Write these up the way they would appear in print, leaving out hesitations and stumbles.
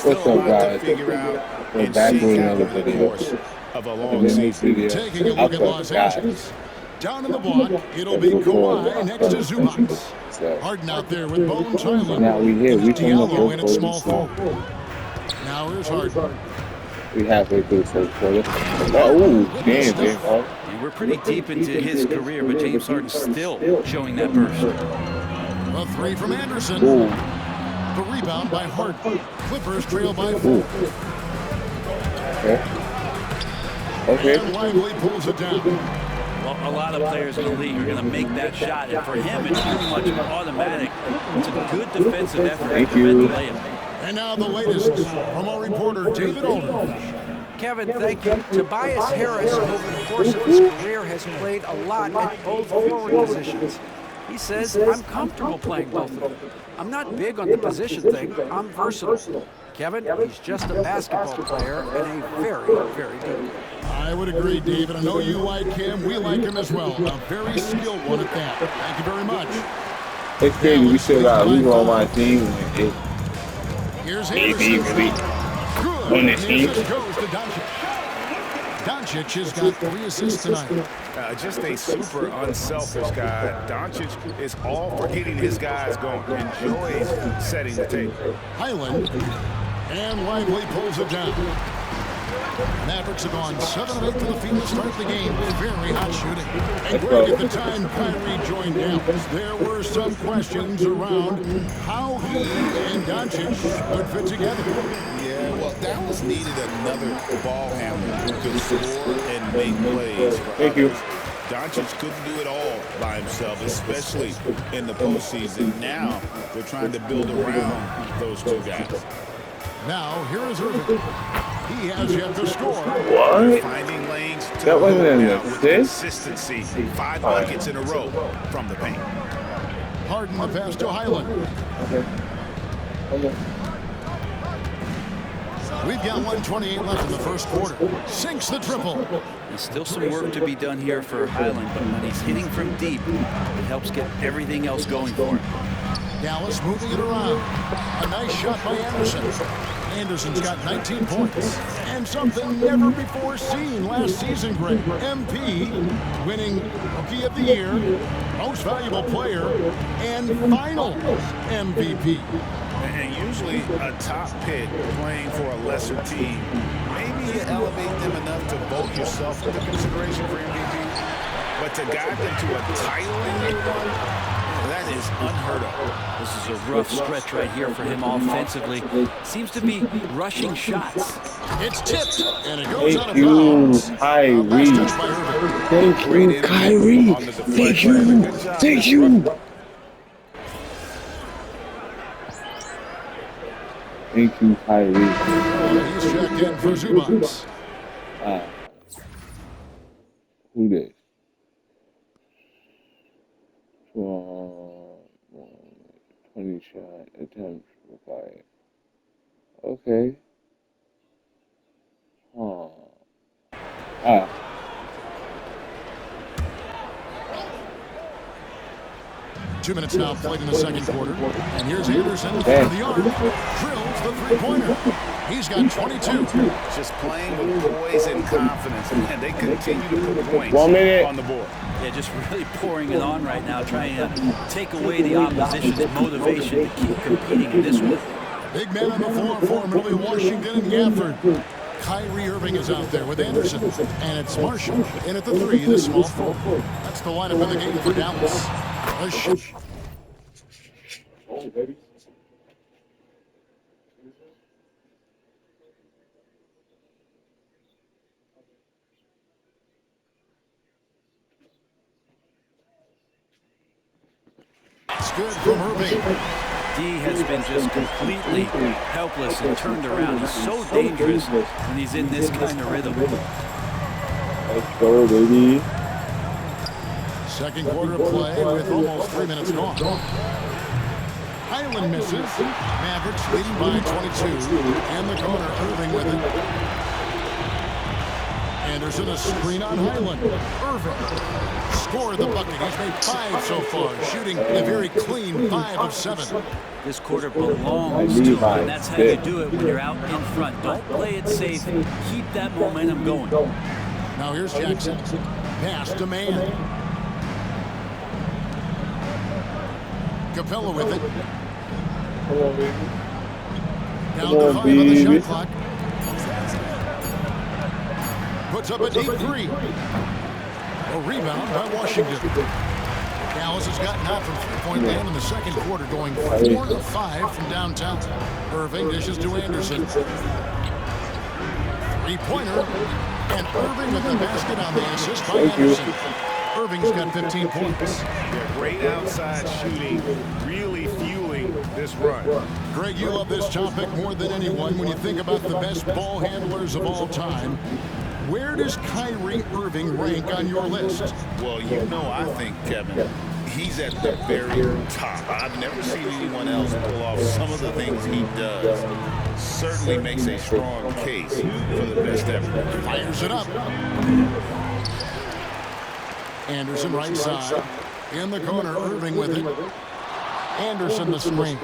still a lot to figure out and shake out over the course of a long season. Taking a look at Los Angeles. Down in the block, it'll be Kawhi next to Zubats. Harden out there with Bones Highland. Now we here. We can Diallo in at small forward. Now here's Harden. We halfway through the first quarter. Oh, damn, man. We're pretty deep into his career, but James Harden's still showing that burst. A three from Anderson. Ooh. The rebound by Harden. Clippers trail by 4. Okay. And Lively pulls it down. Well, a lot of players in the league are going to make that shot, and for him, it's pretty much automatic. It's a good defensive effort to prevent the layup. And now the latest from our reporter, David Aldridge. Kevin, thank you. Tobias Harris, over the course of his career, has played a lot at both forward positions. He says, I'm comfortable playing both of them. I'm not big on the position thing. I'm versatile. Kevin, he's just a basketball player and a very, very good one. I would agree, David. I know you like him. We like him as well. A very skilled one at that. Thank you very much. It's crazy. We still got Hugo on my team. Here's Maybe on this team. Goes to Doncic. Doncic has got 3 assists tonight. Just a super unselfish guy. Doncic is all for getting his guys going. Enjoys setting the table. Highland and Lively pulls it down. Mavericks have gone 7 of 8 from the field to start the game. Very hot shooting. And Greg, at the time Kyrie joined Dallas, there were some questions around how he and Doncic would fit together. Yeah, well, Dallas needed another ball handler who could score and make plays for others. Doncic couldn't do it all by himself, especially in the postseason. Now they're trying to build around those two guys. Now, here is Irving. He has yet to score. What? Finding lanes to that wasn't an with consistency. 5 buckets in a row from the paint. Harden the pass to Highland. We've got 1:28 left in the first quarter. Sinks the triple. There's still some work to be done here for Highland, but when he's hitting from deep, it helps get everything else going for him. Dallas moving it around. A nice shot by Anderson. Anderson's got 19 points. And something never before seen last season, Greg. MP winning Rookie of the Year, Most Valuable Player, and Finals MVP. And usually a top pick playing for a lesser team. Maybe you elevate them enough to vote yourself into consideration for MVP. But to guide them to a title in year 1, that is unheard of. This is a rough stretch right here for him offensively. Seems to be rushing shots. It's tipped, and it goes out of Thank bounds. you, Kyrie. Thank you, Kyrie. Thank you. Thank you. Thank you, Kyrie. He's checked in for Zubats. Who this? 20 shot attempts required. Okay. 2 minutes now played in the second quarter. And here's Anderson for the arc. Drills the three-pointer. He's got 22. Just playing with poise and confidence, and they continue to put points 1 minute on the board. Yeah, just really pouring it on right now, trying to take away the opposition's motivation to keep competing in this one. Big man on the floor for really Washington and Gafford. Kyrie Irving is out there with Anderson. And it's Marshall in at the 3, the small forward. That's the lineup in the game for Dallas. Oh, baby. It's good from Irving. D has been just completely helpless and turned around. He's so dangerous when he's in this kind of rhythm. Let's go, baby. Second quarter of play with almost 3 minutes gone. Highland misses. Mavericks leading by 22. And the corner, Irving with it. Anderson, a screen on Highland. Irving scored the bucket. He's made 5 so far, shooting a very clean 5 of 7. This quarter belongs to him, and that's how you do it when you're out in front. Don't play it safe. Keep that momentum going. Now here's Jackson. Pass to man. Capella with it. Down to 5 on the shot clock. Puts up a deep 3. A rebound by Washington. Dallas has gotten out from three-point land in the second quarter, going 4 of 5 from downtown. Irving dishes to Anderson. Three-pointer. And Irving with the basket on the assist by Anderson. Irving's got 15 points. Yeah, great outside shooting, really fueling this run. Greg, you love this topic more than anyone when you think about the best ball handlers of all time. Where does Kyrie Irving rank on your list? Well, you know, I think, Kevin, he's at the very top. I've never seen anyone else pull off some of the things he does. Certainly makes a strong case for the best ever. Fires it up. Anderson right side. In the corner, Irving with it. Anderson the screen.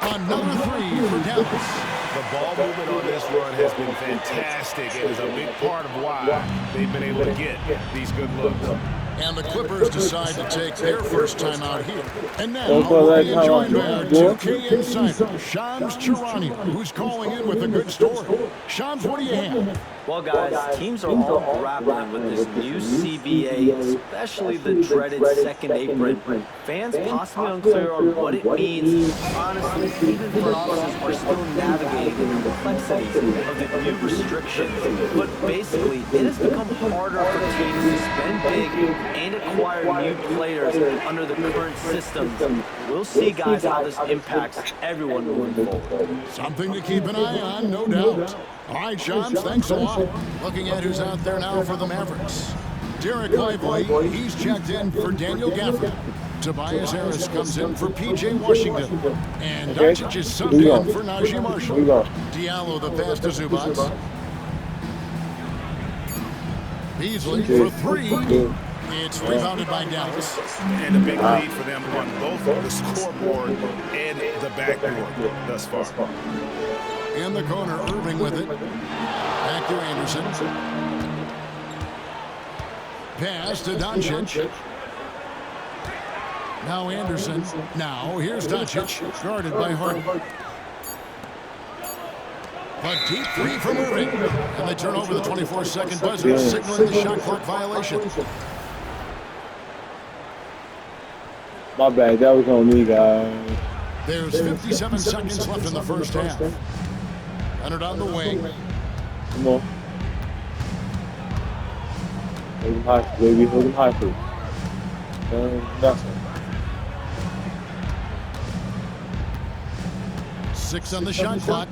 Another 3 for Dallas. The ball movement on this run has been fantastic and is a big part of why they've been able to get these good looks. And the Clippers decide to take their first time out here. And now we're being joined by our 2K insider, Shams Charania, who's calling in with a good story. Shams, what do you have? Well, guys, teams are all grappling with this new CBA, especially the dreaded second apron. Fans possibly unclear on what it means. Honestly, even front offices are still navigating the complexities of the new restrictions. But basically, it has become harder for teams to spend big and acquire new players under the current systems. We'll see, guys, how this impacts everyone moving forward. Something to keep an eye on, no doubt. All right, Shams, thanks a lot. Looking at who's out there now for the Mavericks. Derek Lively, he's checked in for Daniel Gafford. Tobias Harris comes in for P.J. Washington. And Doncic is subbed in for Najee Marshall. Diallo the pass to Zubac. Beasley for 3. It's rebounded by Dallas. And a big lead for them on both the scoreboard and the backboard thus far. In the corner, Irving with it. Back to Anderson. Pass to Doncic. Now Anderson. Now here's Doncic, guarded by Harden. A deep 3 from Irving. And they turn over the 24-second buzzer, signaling the shot clock violation. My bad, that was on me, guys. There's 57 seconds left in the first half. Leonard on the wing. Come on. Hold him high, baby. Hold him high, please. Nothing. 6 on the shot clock.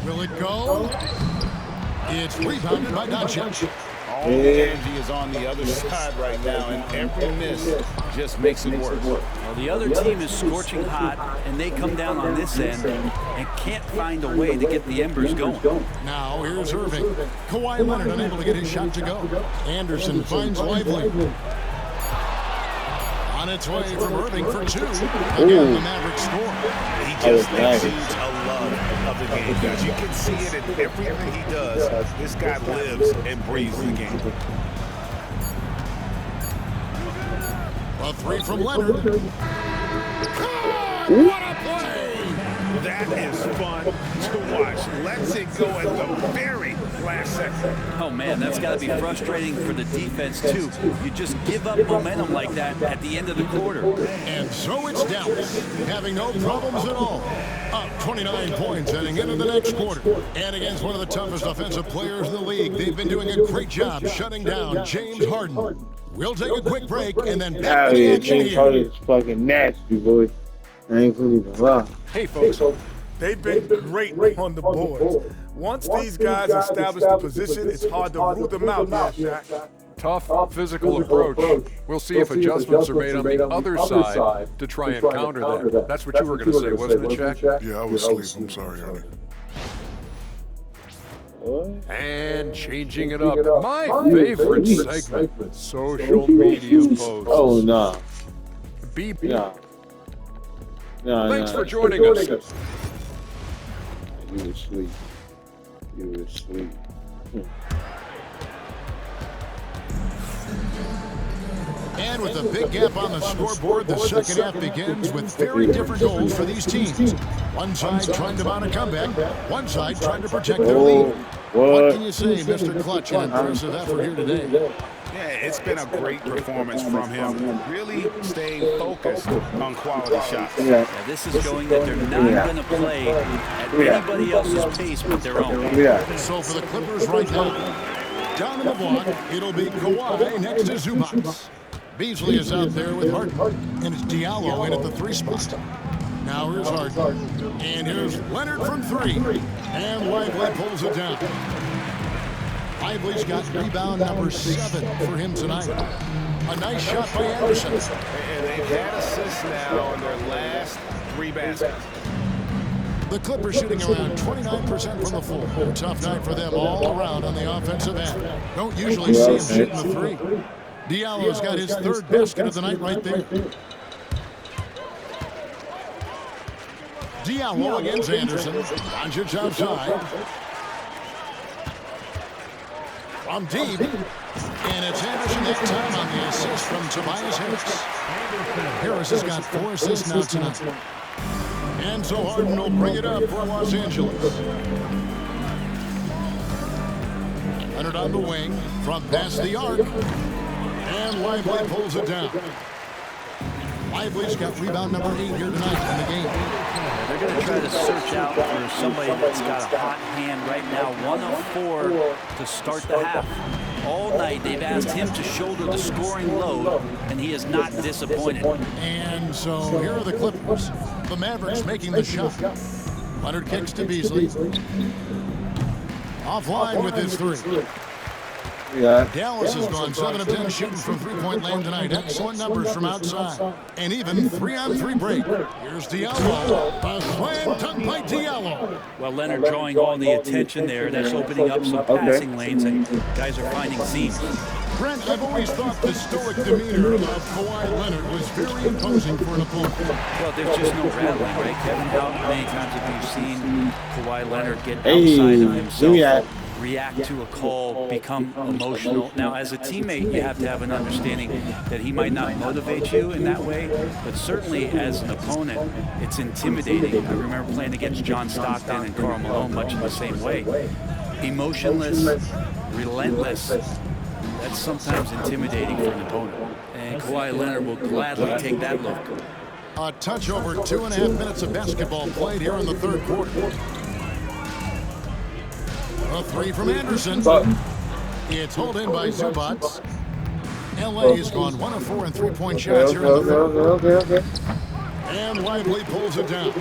Will it go? It's rebounded by Doncic. All the energy is on the other side right now, and every miss just makes it worse. Well, the other team is scorching hot, and they come down on this end and can't find a way to get the embers going. Now here's Irving. Kawhi Leonard unable to get his shot to go. Anderson finds Lively. On its way from Irving for 2. Again, the Mavericks score. He just exudes a love of the game, guys. You can see it in everything he does. This guy lives and breathes the game. A 3 from Leonard. God, what a play! That is fun to watch. Lets it go at the very last second. Oh, man, that's got to be frustrating for the defense, too. You just give up momentum like that at the end of the quarter. And so it's Dallas, having no problems at all. Up 29 points heading into the next quarter. And against one of the toughest offensive players in the league, they've been doing a great job shutting down James Harden. We'll take a quick break and then back to the action James Harden is fucking nasty, boy. I ain't gonna even lie. Hey, folks, they've been great on the boards. Once these guys establish the position, it's hard to root them out now, Shaq. Tough physical approach. We'll see if adjustments are made on the other side to try and counter that. That's what you were going to say, wasn't it, Shaq? Yeah, I was asleep. I'm sorry, Ernie. And changing it up. My favorite segment, social media posts. Oh, no. Beep. No. Thanks for joining us. You were asleep. You were asleep. And with a big gap on the scoreboard, the second half begins with very different goals for these teams. One side trying to mount a comeback, one side trying to protect their lead. What can you say, Mr. Clutch? An impressive effort here today. Yeah, it's been a great performance from him. Really staying focused on quality shots. Yeah, this is showing that they're not going to play at anybody else's pace but their own. So for the Clippers right now, down in the block, it'll be Kawhi next to Zubac. Beasley is out there with Harden, and it's Diallo in at the 3 spot. Now here's Harden, and here's Leonard from 3, and Lively pulls it down. Lively's got rebound number 7 for him tonight. A nice shot by Anderson. And they've had assists now on their last 3 baskets. The Clippers shooting around 29% from the floor. A tough night for them all around on the offensive end. Don't usually see him shooting the 3. Diallo's got his 3rd basket of the night right there. Diallo against Anderson. Doncic outside. From deep. And it's Anderson that time on the assist from Tobias Harris. Harris has got 4 assists now tonight. And so Harden will bring it up for Los Angeles. Leonard on the wing from past the arc. And Lively pulls it down. Lively's got rebound number 8 here tonight in the game. They're going to try to search out for somebody that's got a hot hand right now. 1 of 4 to start the half. All night they've asked him to shoulder the scoring load, and he is not disappointed. And so here are the Clippers. The Mavericks making the shot. Leonard kicks to Beasley. Offline with his 3. Dallas has gone 7 of 10 shooting from 3-point land tonight. Excellent numbers from outside. And even 3-on-3 break. Here's Diallo. A slam dunk by Diallo. Well, Leonard drawing all the attention there. That's opening up some passing lanes, and guys are finding seams. Brent, I've always thought the stoic demeanor of Kawhi Leonard was very imposing for an opponent. Well, there's just no rattling, right, Kevin? How many times have you seen Kawhi Leonard get outside of himself, react to a call, become emotional? Now, as a teammate, you have to have an understanding that he might not motivate you in that way, but certainly as an opponent, it's intimidating. I remember playing against John Stockton and Karl Malone much in the same way. Emotionless, relentless. That's sometimes intimidating for an opponent. And Kawhi Leonard will gladly take that look. A touch over 2.5 minutes of basketball played here in the 3rd quarter. A 3 from Anderson. It's hauled in by Zubac. LA has gone 1 of 4 in 3-point shots here in the 3rd. And Lively pulls it down.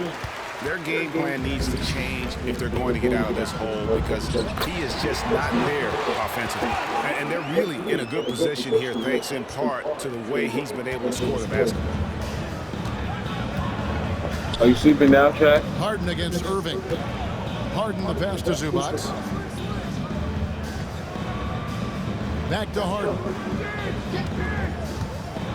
Their game plan needs to change if they're going to get out of this hole, because he is just not there offensively. And they're really in a good position here thanks in part to the way he's been able to score the basketball. Are you sleeping now, Shaq? Harden against Irving. Harden the pass to Zubac. Back to Harden.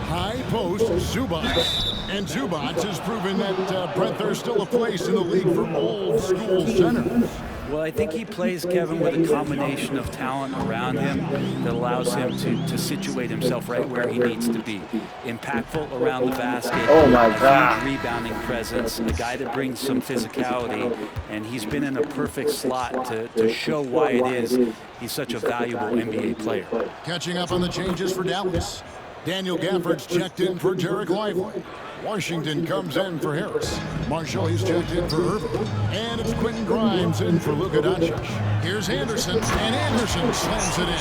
High post, Zubac. And Zubac has proven that, Brent, there's still a place in the league for old school centers. Well, I think he plays, Kevin, with a combination of talent around him that allows him to situate himself right where he needs to be. Impactful around the basket. Oh, my God. A huge rebounding presence, a guy that brings some physicality, and he's been in a perfect slot to show why it is he's such a valuable NBA player. Catching up on the changes for Dallas. Daniel Gafford's checked in for Jarek Lively. Washington comes in for Harris. Marshall, he's checked in for Irving. And it's Quentin Grimes in for Luka Doncic. Here's Anderson, and Anderson slams it in.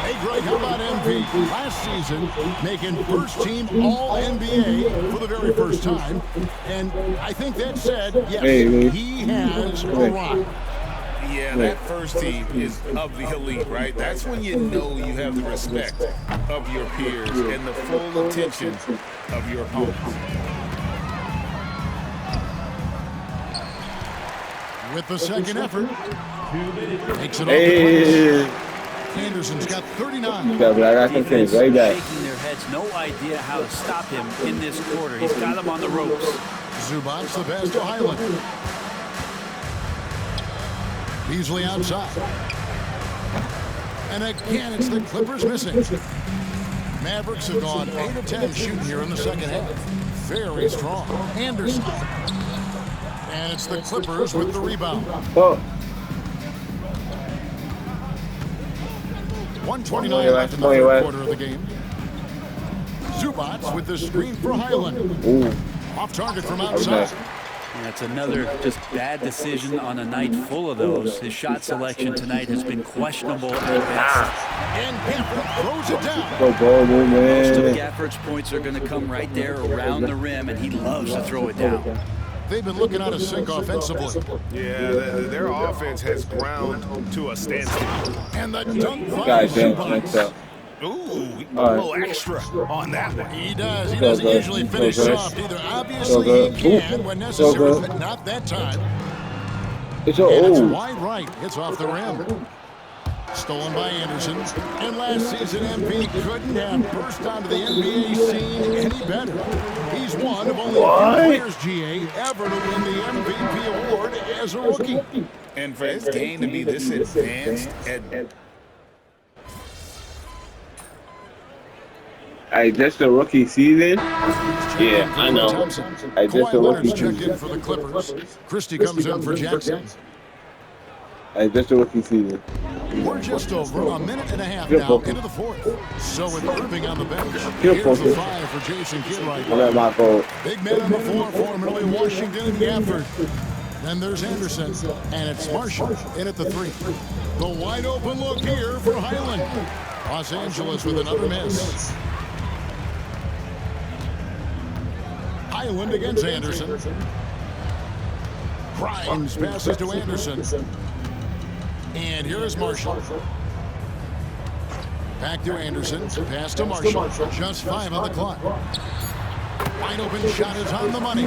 Hey, Greg, how about MP? Last season, making first-team All-NBA for the very first time. And I think that said, yes, he has arrived. Yeah, that first team is of the elite, right? That's when you know you have the respect of your peers and the full attention of your opponents. with the second effort. Takes it off the Hey. glass. Anderson's got 39. Yeah, but I got some things right back. Shaking their heads, no idea how to stop him in this quarter. He's got him on the ropes. Zubac the pass to Highland. Beasley outside. And again, it's the Clippers missing. Mavericks have gone 8 of 10 shooting here in the second half. Very strong. Anderson. And it's the Clippers with the rebound. Oh. 1:29 left in the third quarter of the game. Zubac with the screen for Highland. Ooh. Off target from outside. And that's another just bad decision on a night full of those. His shot selection tonight has been questionable at best. And Gafford throws it down. Go ball, Most of man. Gafford's points are going to come right there around the rim, and he loves to throw it down. They've been looking out of sync offensively. Yeah, their offense has ground to a standstill. And the dunk by Guys, next Zubac. up. Ooh, a little extra on that one. He does. He doesn't good. usually finish So good. soft either. So Obviously, good. he can Ooh. when So necessary, good. but not that time. It's And it's a wide right. It's off the rim. Stolen by Anderson. And last season, MP couldn't have burst onto the NBA scene any better. He's one of only a few players, GA, ever to win the MVP award as a rookie. And for his game to be this advanced and Hey, just the rookie season? Yeah, I know. Hey, just Kawhi the Leonard's rookie checked in season. for the Clippers. Christie comes in for Jackson. Hey, just the rookie season. We're just over a minute and a half now into the fourth. So with Irving on the bench, Good here's the focus. 5 for Jason Kidd right Well, now. that's my fault. Big man on the floor, formerly Washington and Gafford. Then there's Anderson, and it's Marshall in at the 3. The wide open look here for Highland. Los Angeles with another miss. Highland against Anderson. Grimes passes to Anderson. And here is Marshall. Back to Anderson. Pass to Marshall. Just 5 on the clock. Wide open shot is on the money.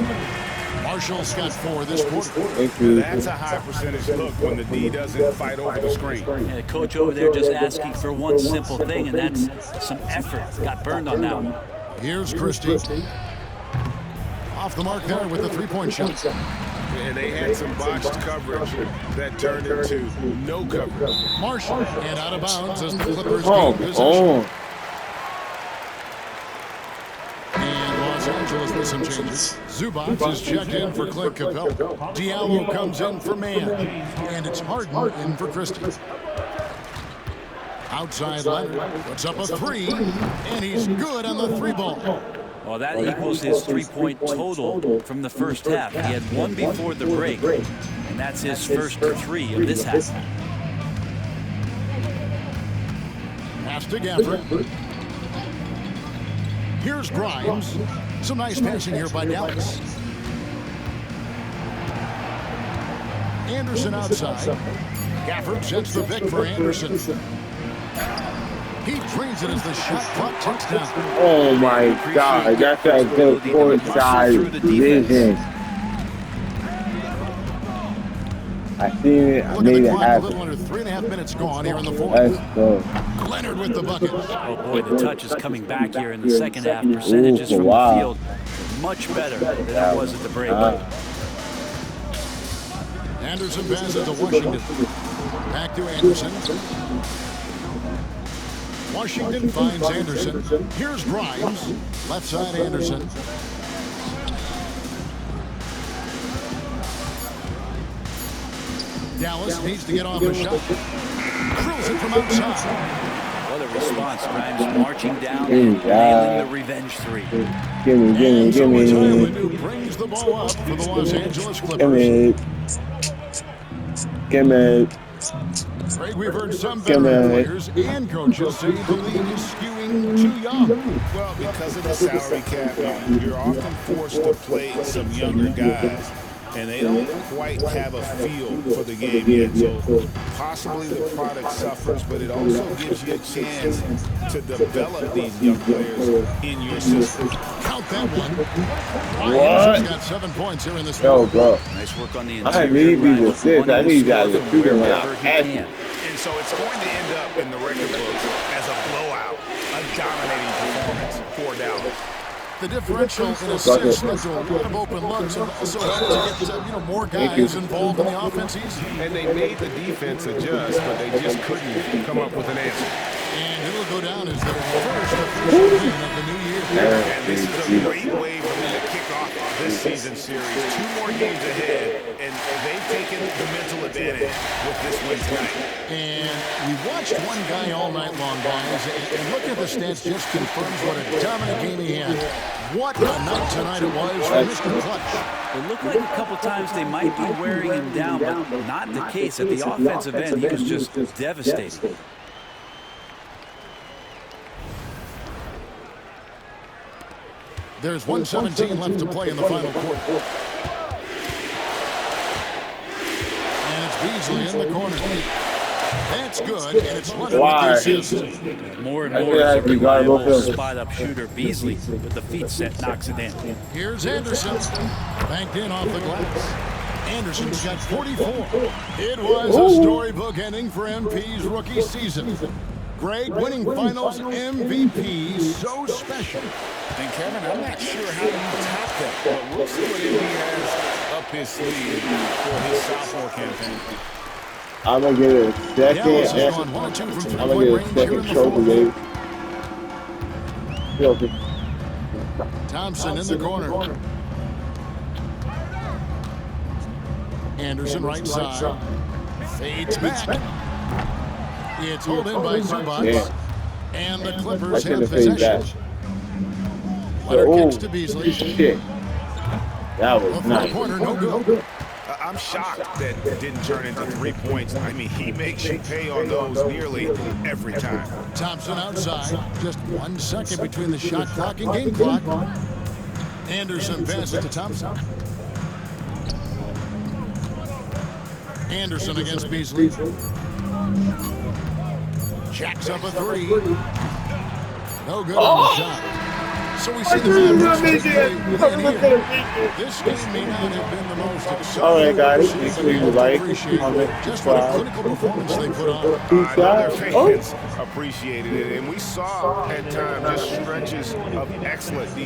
Marshall's got 4 this quarter. Thank you. that's a high percentage look when the D doesn't fight over the screen. And the coach over there just asking for one simple thing, and that's some effort. Got burned on that one. Here's Christie. Off the mark there with the 3-point shot. And they had some botched coverage that turned into no coverage. Marshall and out of bounds as the Clippers Oh, gain possession. oh. And Los Angeles with some changes. Zubac is checked in for Clint Capella. Diallo comes in for Mann. And it's Harden in for Christie. Outside Leonard puts up a 3. And he's good on the 3-ball. Well, that equals his 3-point total from the first half. He had 1 before the break, and that's his first 3 of this half. Pass to Gafford. Here's Grimes. Some nice passing here by Dallas. Anderson outside. Gafford sets the pick for Anderson. He trains it as the shot clock ticks down. Oh my God, that's a good court side vision. I seen it, I Look at made the it clock, a little happen. under 3.5 minutes gone here in the fourth. Let's go. Leonard with the bucket. Oh boy, the touch is coming back here in the second half. Percentages from the field much better than it was at the break. Anderson passes to Washington. Back to Anderson. Washington finds Anderson. Here's Grimes. Left side Anderson. Dallas needs to get off a shot. Drills it from outside. What a response. Grimes marching down and nailing the revenge 3. And so it's Highland who brings the ball up for the Los Angeles Clippers. Give me. Craig, we've heard some veteran players and coaches say the league is skewing too young. Well, because of the salary cap, you're often forced to play some younger guys. and they don't quite have a feel for the game yet. So possibly the product suffers, but it also gives you a chance to develop these young players in your system. Count that one. What? He's got 7 points here in this Yo, one. bro. Nice work on the I interior. need Ryan people with sit. one I end need you guys score to from shoot him wherever out. he can. And so it's going to end up in the record books as a blowout, a dominating performance for Dallas. The differential in assists led to a lot of open looks and also helped to get more guys involved in the offense easy. And they made the defense adjust, but they just couldn't come up with an answer. And it'll go down as the first official win of the new year. And this is a great way for them to kick off this season series. 2 more games ahead, and they've taken the mental advantage with this win tonight. And we watched one guy all night long, guys, and looking at the stats just confirms what a dominant game he had. What a night tonight it was for Mr. Clutch. It looked like a couple times they might be wearing him down, but not the case. At the offensive end, he was just devastating. There's 1:17 left to play in the final quarter. And it's Beasley in the corner. That's good, and it's running with the assist. More and more as a reliable spot-up shooter. Beasley with the feet set knocks it in. Here's Anderson, banked in off the glass. Anderson's got 44. It was a storybook ending for MP's rookie season. Greg winning finals MVP, so special. And Kevin, I'm not sure how you top that, but we'll see what he has up his sleeve for his sophomore campaign. I'm gonna get a second. I'm gonna get a second trophy, baby. Thompson in the corner. Anderson right side. Fades back. It's held in by Zubac. And the Clippers have possession. Leonard kicks to Beasley. Shit. That was nice. Corner, no good. I'm shocked that it didn't turn into 3 points. I mean, he makes you pay on those nearly every time. Thompson outside. Just 1 second between the shot clock and game clock. Anderson passes to Thompson. Anderson against Beasley. Jacks up a 3. No good on the shot. So we see the Mavericks win here. This game may not have been the most exciting. All right, guys. Make sure you like, comment, just what a subscribe. clinical performance they put on. Peace Their out. fans appreciated it, and we saw at times just stretches of excellent defense.